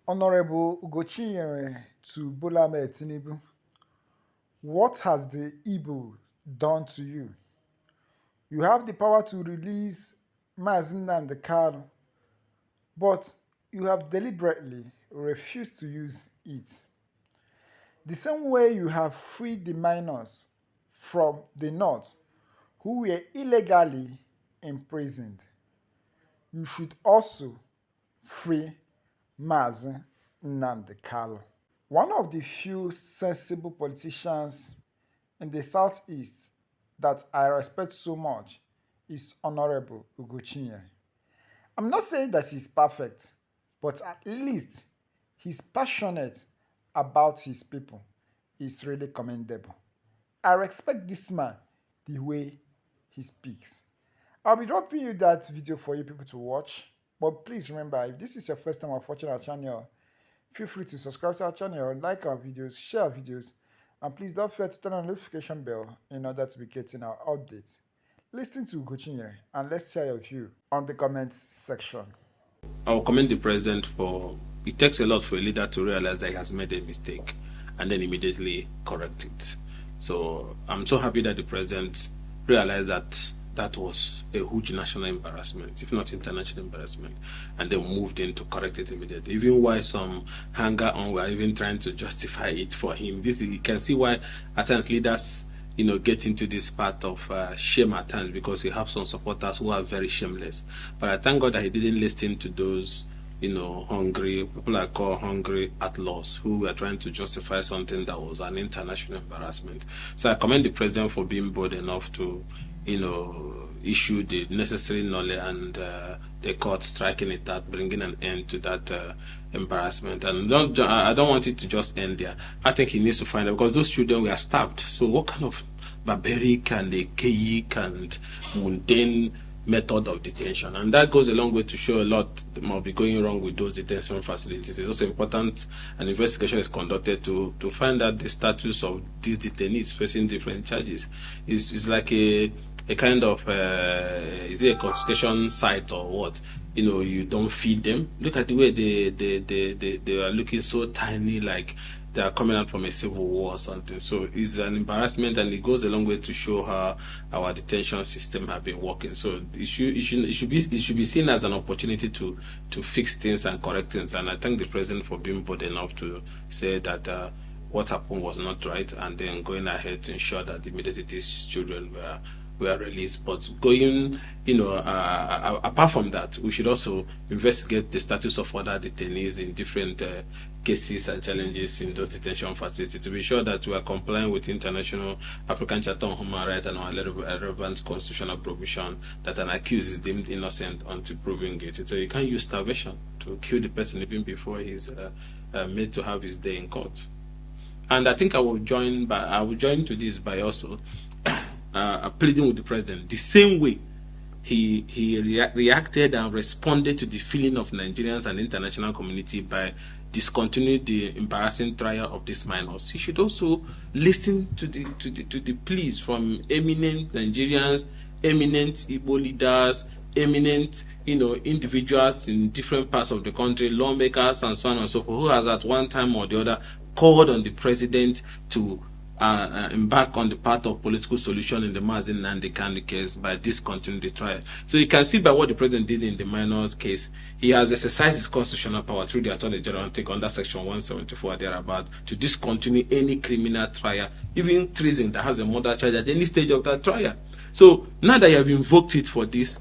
Honorable Ugochinyere to Bola Ahmed Tinubu, what has the Igbo done to you? You have the power to release Mazi Nnamdi Kanu, but you have deliberately refused to use it. The same way you have freed the minors from the north who were illegally imprisoned, you should also free Mazi Nnamdi Kanu. One of the few sensible politicians in the southeast that I respect so much is Honorable Ugochinyere. I'm not saying that he's perfect, but at least he's passionate about his people. Is really commendable. I respect this man the way he speaks. I'll be dropping you that video for you people to watch. But please remember, if this is your first time of watching our channel, feel free to subscribe to our channel, like our videos, share our videos, and please don't forget to turn on the notification bell in order to be getting our updates. Listen to Ugochinyere and let's share your view on the comments section. I will commend the president for, it takes a lot for a leader to realize that he has made a mistake and then immediately correct it. So I'm so happy that the president realized that that was a huge national embarrassment, if not international embarrassment, and then moved in to correct it immediately. Even why some hanger on were even trying to justify it for him. This is, you can see why at times leaders get into this part of shame at times, because you have some supporters who are very shameless. But I thank God that he didn't listen to those hungry, people I call hungry outlaws, who were trying to justify something that was an international embarrassment. So I commend the president for being bold enough to, issue the necessary knowledge and the court striking it out, bringing an end to that embarrassment. And I don't want it to just end there. I think he needs to find out, because those children were starved. So what kind of barbaric and archaic and mundane method of detention? And that goes a long way to show a lot might be going wrong with those detention facilities. It's also important an investigation is conducted to find out the status of these detainees facing different charges. It's like a kind of is it a concentration site or what? You don't feed them. Look at the way they are looking so tiny, like they are coming out from a civil war or something. So it's an embarrassment, and it goes a long way to show how our detention system have been working. So it should be seen as an opportunity to fix things and correct things. And I thank the president for being bold enough to say that what happened was not right, and then going ahead to ensure that immediately these children were released. But going, apart from that, we should also investigate the status of other detainees in different cases and challenges in those detention facilities, to be sure that we are complying with International African Charter on Human Rights and our relevant constitutional provision that an accused is deemed innocent until proven guilty. So you can't use starvation to kill the person even before he's made to have his day in court. And I think I will join to this by also pleading with the president the same way he reacted and responded to the feeling of Nigerians and the international community by discontinuing the embarrassing trial of these minors. He should also listen to the pleas from eminent Nigerians, eminent Igbo leaders, eminent individuals in different parts of the country, lawmakers and so on and so forth, who has at one time or the other called on the president to embark on the path of political solution in the Mazi Nnamdi Kanu case by discontinuing the trial. So you can see by what the president did in the minors case, he has exercised his constitutional power through the Attorney General under Section 174 thereabout to discontinue any criminal trial, even treason that has a murder charge at any stage of that trial. So now that you have invoked it for this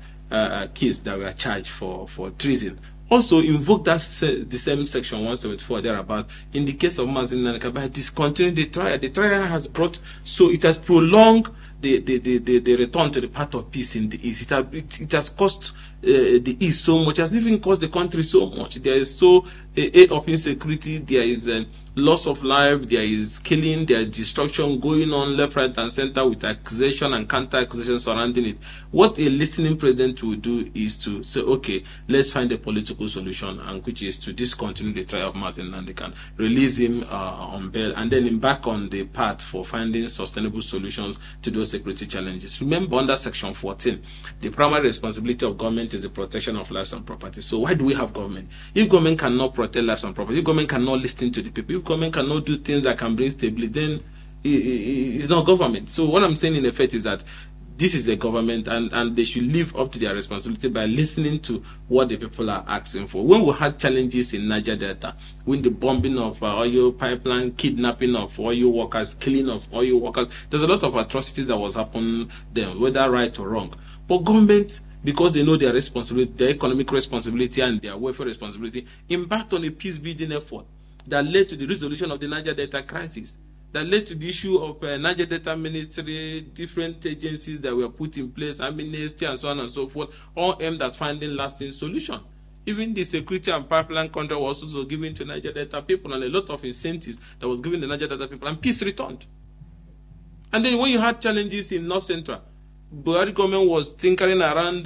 case that we are charged for treason, also invoke the same Section 174 thereabout in the case of Mazi Nnamdi Kanu by discontinuing the trial. The trial has it has prolonged the return to the path of peace in the East. It has cost the East so much, it has even cost the country so much. There is of insecurity, there is loss of life, there is killing, there is destruction going on left, right, and center, with accusation and counter-accusation surrounding it. What a listening president will do is to say, okay, let's find a political solution, and which is to discontinue the trial of Mazi Nnamdi Kanu, release him on bail, and then embark on the path for finding sustainable solutions to those security challenges. Remember, under Section 14, the primary responsibility of government government is the protection of lives and property. So why do we have government? If government cannot protect lives and property, if government cannot listen to the people, if government cannot do things that can bring stability, then it's not government. So what I'm saying in effect is that this is a government, and they should live up to their responsibility by listening to what the people are asking for. When we had challenges in Niger Delta, when the bombing of oil pipeline, kidnapping of oil workers, killing of oil workers, there's a lot of atrocities that was happening then, whether right or wrong. But government, because they know their responsibility, their economic responsibility and their welfare responsibility, embarked on a peace building effort that led to the resolution of the Niger Delta crisis, that led to the issue of Niger Delta Ministry, different agencies that were put in place, amnesty and so on and so forth, all aimed at finding lasting solution. Even the security and pipeline contract was also given to Niger Delta people, and a lot of incentives that was given to Niger Delta people, and peace returned. And then when you had challenges in North Central, Buhari government was tinkering around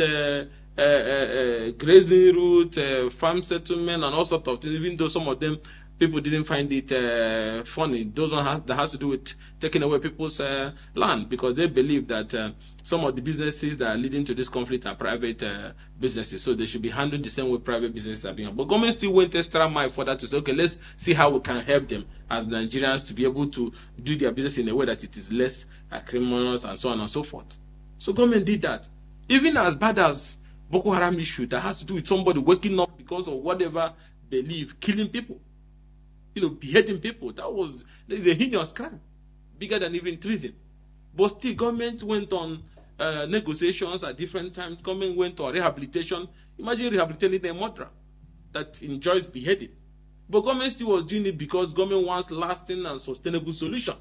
grazing route, farm settlement, and all sorts of things, even though some of them people didn't find it funny. Those one that has to do with taking away people's land, because they believe that some of the businesses that are leading to this conflict are private businesses, so they should be handled the same way private businesses are being. But government still went extra mile for that to say, okay, let's see how we can help them as Nigerians to be able to do their business in a way that it is less criminals and so on and so forth. So government did that. Even as bad as Boko Haram issue that has to do with somebody waking up because of whatever belief, killing people, beheading people, that is a heinous crime, bigger than even treason. But still, government went on negotiations at different times. Government went on rehabilitation. Imagine rehabilitating a murderer that enjoys beheading. But government still was doing it because government wants lasting and sustainable solution.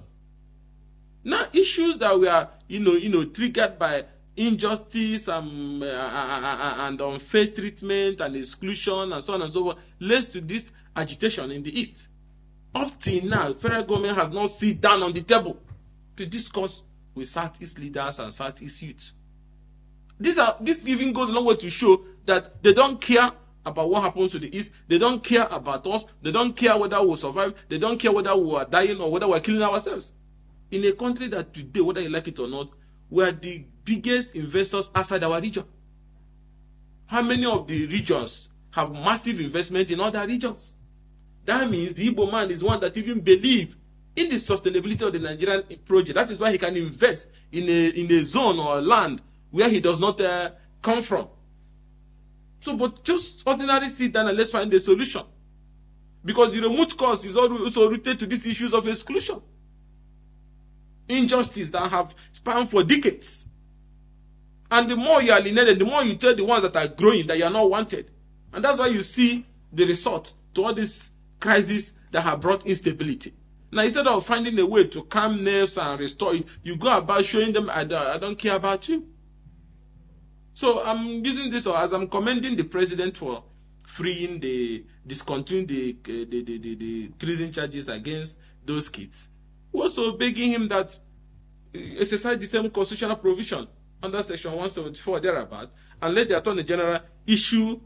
Now, issues that were, triggered by injustice and unfair treatment and exclusion and so on and so forth, leads to this agitation in the East. Up till now, federal government has not sit down on the table to discuss with Southeast leaders and Southeast youth. This even goes a long way to show that they don't care about what happens to the East. They don't care about us. They don't care whether we'll survive. They don't care whether we are dying or whether we're killing ourselves. In a country that today, whether you like it or not, we are the biggest investors outside our region. How many of the regions have massive investment in other regions? That means the Igbo man is one that even believes in the sustainability of the Nigerian project. That is why he can invest in a zone or a land where he does not come from. So, but just ordinarily sit down and let's find a solution. Because the root cause is also rooted to these issues of exclusion. Injustice that have spanned for decades. And the more you are alienated, the more you tell the ones that are growing that you are not wanted. And that's why you see the result to all these crises that have brought instability. Now, instead of finding a way to calm nerves and restore it, you go about showing them, I don't care about you. So I'm using this as I'm commending the president for freeing discontinuing the treason charges against those kids. We're also begging him that exercise the same constitutional provision under section 174 thereabout, and let the Attorney General issue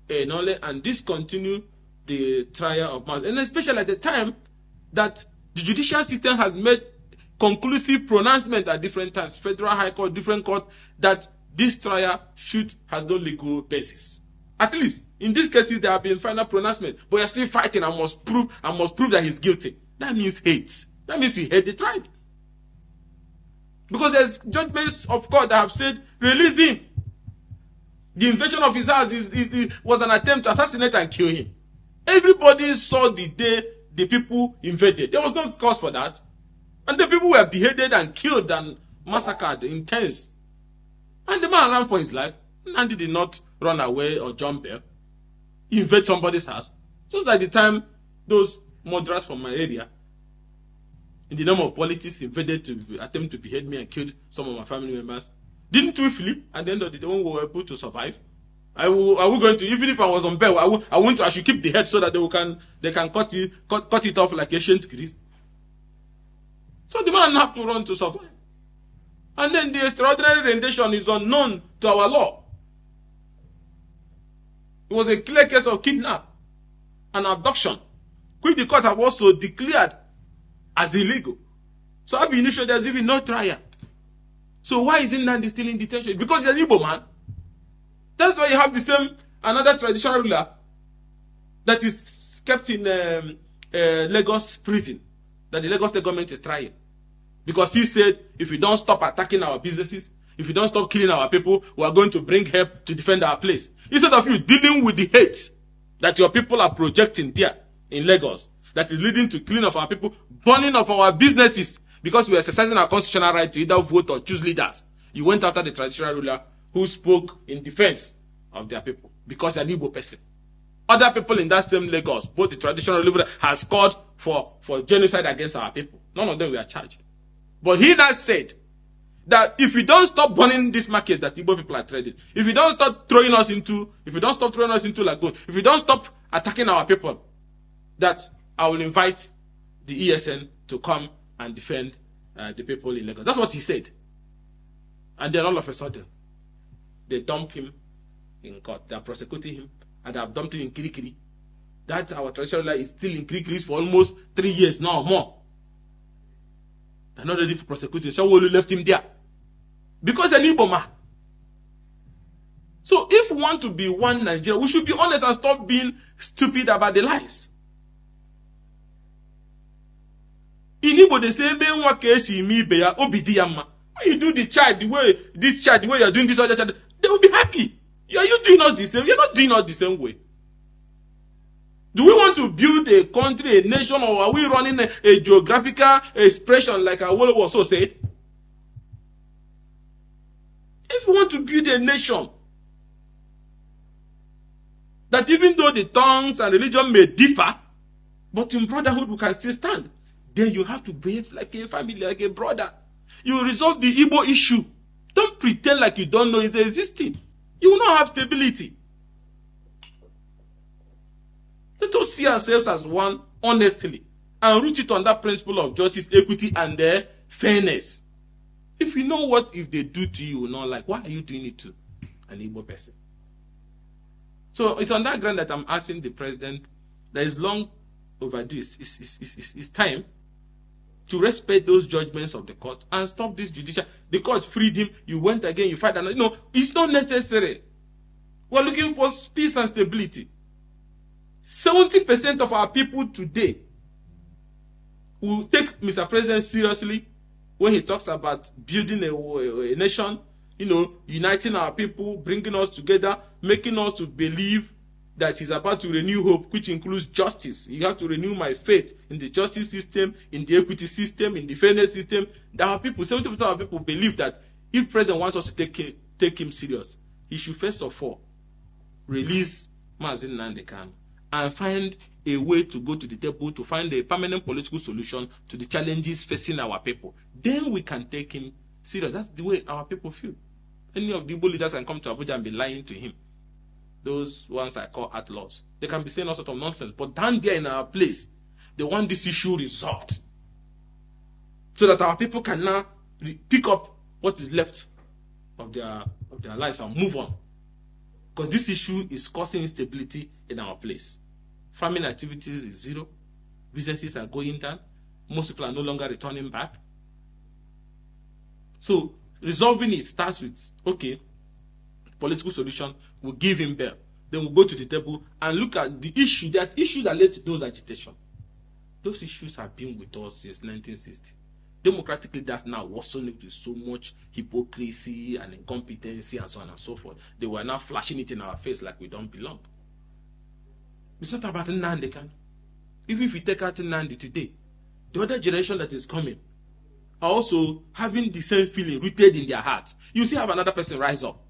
a knowledge and discontinue the trial of Mazi, and especially at the time that the judicial system has made conclusive pronouncement at different times, Federal High Court, different court, that this trial has no legal basis. At least in these cases there have been final pronouncement, but you're still fighting and must prove that he's guilty. That means hate. That means you hate the tribe. Because there's judgments of court that have said, release him. The invasion of his house was an attempt to assassinate and kill him. Everybody saw the day the people invaded. There was no cause for that. And the people were beheaded and killed and massacred in tens. And the man ran for his life. And he did not run away or jump there. He invaded somebody's house. Just like the time those murderers from my area, in the name of politics, invaded to attempt to behead me and killed some of my family members. Didn't we flip? At the end of the day, when we were able to survive, I will going to, even if I was on bail, I should keep the head so that they can cut it off like ancient Greece. So the man had to run to survive. And then the extraordinary rendition is unknown to our law. It was a clear case of kidnap and abduction, which the court have also declared as illegal. So I've been initially there's even no trial. So why is Nnamdi still in detention? Because he's an Igbo man. That's why you have the same another traditional ruler that is kept in Lagos prison that the Lagos State government is trying. Because he said, if you don't stop attacking our businesses, if you don't stop killing our people, we are going to bring help to defend our place. Instead of you dealing with the hate that your people are projecting there in Lagos, that is leading to killing of our people, burning of our businesses, because we are exercising our constitutional right to either vote or choose leaders. You went after the traditional ruler who spoke in defense of their people because they're an Igbo person. Other people in that same Lagos, both the traditional ruler has called for genocide against our people. None of them were charged. But he now said that if we don't stop burning this market that Igbo people are trading, if we don't stop throwing us into lagoon, if we don't stop attacking our people, that I will invite the ESN to come and defend the people in Lagos. That's what he said. And then all of a sudden, they dump him in court. They are prosecuting him and they have dumped him in Kirikiri. That our traditional ruler is still in Kirikiri for almost 3 years now or more. They're not ready to prosecute him. Shawolu left him there. Because an Igbo man. So if we want to be one Nigeria, we should be honest and stop being stupid about the lies. In Igbo, they say, when you do the child the way you're doing this other child, they will be happy. Are you doing us the same? You're not doing us the same way. Do we want to build a country, a nation, or are we running a geographical expression like Awolowo also said? If we want to build a nation, that even though the tongues and religion may differ, but in brotherhood we can still stand, then you have to behave like a family, like a brother. You resolve the Igbo issue. Don't pretend like you don't know it's existing. You will not have stability. Let us see ourselves as one honestly and root it on that principle of justice, equity, and fairness. If you know what if they do to you, not like, why are you doing it to an Igbo person? So it's on that ground that I'm asking the president that is long overdue. It's time to respect those judgments of the court and stop this judicial. The court freed him. You went again. You fight another. No, it's not necessary. We're looking for peace and stability. 70% of our people today will take Mr. President seriously when he talks about building a nation, uniting our people, bringing us together, making us to believe that he's about to renew hope, which includes justice. You have to renew my faith in the justice system, in the equity system, in the fairness system. That our people, 70% of our people believe that if President wants us to take him serious, he should first of all release Mazi Nnamdi Kanu and find a way to go to the table to find a permanent political solution to the challenges facing our people. Then we can take him serious. That's the way our people feel. Any of the Igbo leaders can come to Abuja and be lying to him. Those ones I call outlaws. They can be saying all sorts of nonsense. But down there in our place, they want this issue resolved. So that our people can now pick up what is left of their lives and move on. Because this issue is causing instability in our place. Farming activities is zero. Businesses are going down. Most people are no longer returning back. So resolving it starts with, okay, political solution, we'll give him bail. Then we'll go to the table and look at the issue. There's issues that led to those agitation. Those issues have been with us since 1960. Democratically, that's now worsened with so much hypocrisy and incompetency and so on and so forth. They were now flashing it in our face like we don't belong. It's not about Nnamdi Kanu. Even if you take out Nnamdi today, the other generation that is coming are also having the same feeling rooted in their hearts. You see, have another person rise up.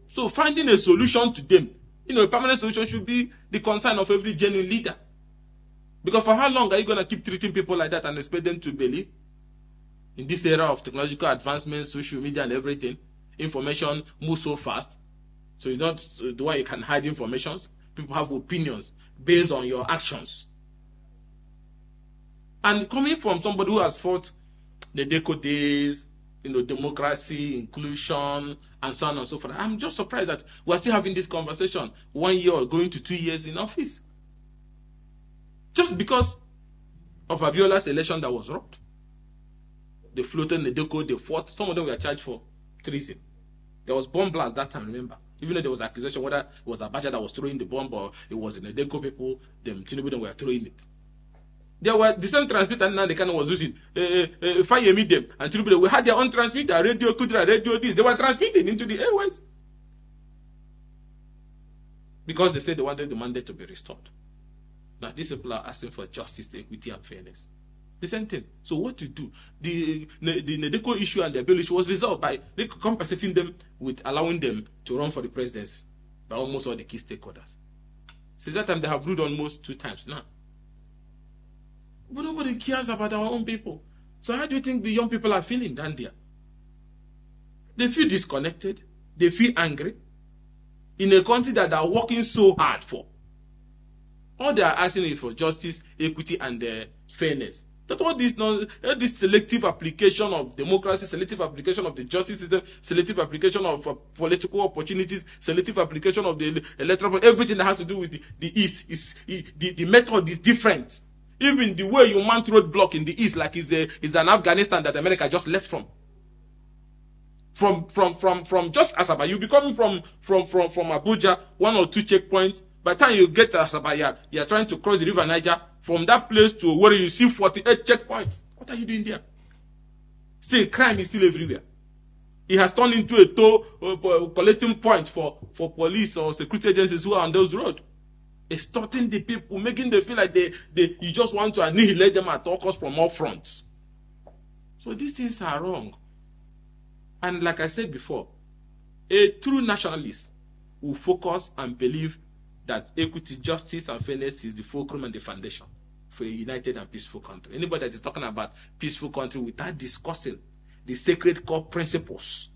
So finding a solution to them, a permanent solution should be the concern of every genuine leader. Because for how long are you going to keep treating people like that and expect them to believe? In this era of technological advancements, social media and everything, information moves so fast. So it's not the way you can hide informations. People have opinions based on your actions. And coming from somebody who has fought the Deco days, democracy, inclusion, and so on and so forth, I'm just surprised that we're still having this conversation 1 year or going to 2 years in office. Just because of Abiola's election that was robbed. They floated the Deco, they fought. Some of them were charged for treason. There was bomb blast that time, remember. Even though there was accusation whether it was Abacha that was throwing the bomb or it was the Deco people, them Tinubu them were throwing it. There were the same transmitter Nnamdi Kanu was using. Fire meet them and Tinubu we had their own transmitter, radio Kudra, radio this. They were transmitting into the airways because they said they wanted the mandate to be restored. Now these people are asking for justice, equity, and fairness. The same thing. So what to do? The Nedeco issue and the bill issue was resolved by compensating them with allowing them to run for the presidency by almost all the key stakeholders. Since that time, they have ruled almost 2 times now. But nobody cares about our own people. So how do you think the young people are feeling down there? They feel disconnected. They feel angry. In a country that they are working so hard for. All they are asking is for justice, equity, and fairness. That all this selective application of democracy, selective application of the justice system, selective application of political opportunities, selective application of the electoral, everything that has to do with the East, the method is different. Even the way you mount roadblock in the East, like is an Afghanistan that America just left from. From just Asaba, you be coming from Abuja, 1 or 2 checkpoints. By the time you get to Asaba, you are trying to cross the river Niger. From that place to where you see 48 checkpoints. What are you doing there? Still, crime is still everywhere. It has turned into a toll collecting point for police or security agencies who are on those roads. Extorting the people, making them feel like you just want to annihilate them at all costs from all fronts. So these things are wrong. And like I said before, a true nationalist will focus and believe that equity, justice, and fairness is the fulcrum and the foundation for a united and peaceful country. Anybody that is talking about peaceful country without discussing the sacred core principles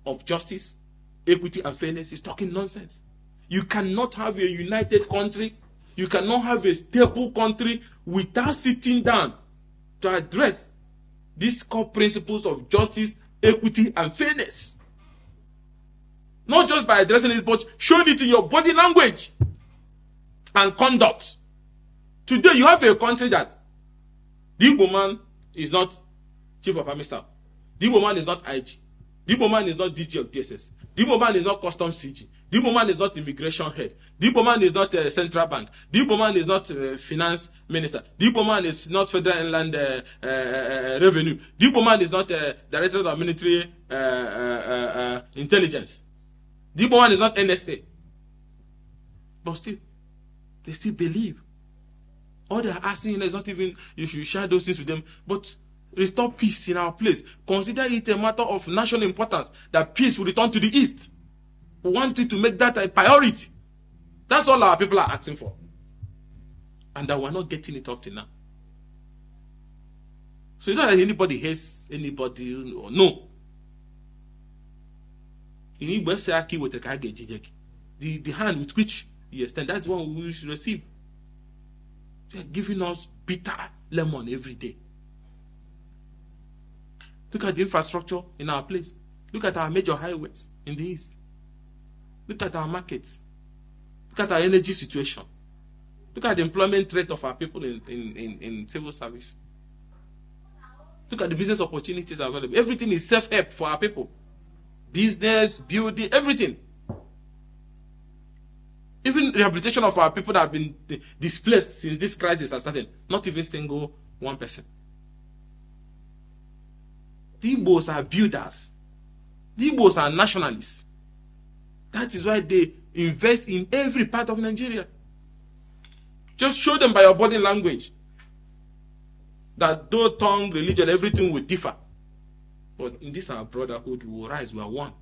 of justice, equity, and fairness is talking nonsense. You cannot have a united country, you cannot have a stable country without sitting down to address these core principles of justice, equity, and fairness. Not just by addressing it, but showing it in your body language and conduct. Today, you have a country that the Igbo man is not Chief of Army Staff. The Igbo man is not IG. The Igbo man is not DG of DSS. The Igbo man is not Customs CG. The Igbo man is not Immigration Head. The Igbo man is not Central Bank. The Igbo man is not Finance Minister. The Igbo man is not Federal Inland Revenue. The Igbo man is not Director of Military Intelligence. The Igbo man is not NSA. But still, they still believe. All they are asking is not even you should share those things with them, but restore peace in our place. Consider it a matter of national importance that peace will return to the East. We want it to make that a priority. That's all our people are asking for. And that we're not getting it up to now. So you don't that anybody hates anybody or no. The hand with which you extend, that's the one we should receive. They are giving us bitter lemon every day. Look at the infrastructure in our place. Look at our major highways in the East. Look at our markets. Look at our energy situation. Look at the employment rate of our people in civil service. Look at the business opportunities available. Everything is self-help for our people. Business, building, everything. Even rehabilitation of our people that have been displaced since this crisis has started. Not even single one person. The Igbos are builders. The Igbos are nationalists. That is why they invest in every part of Nigeria. Just show them by your body language that though tongue, religion, everything will differ. But in this our brotherhood, we will rise, we are one.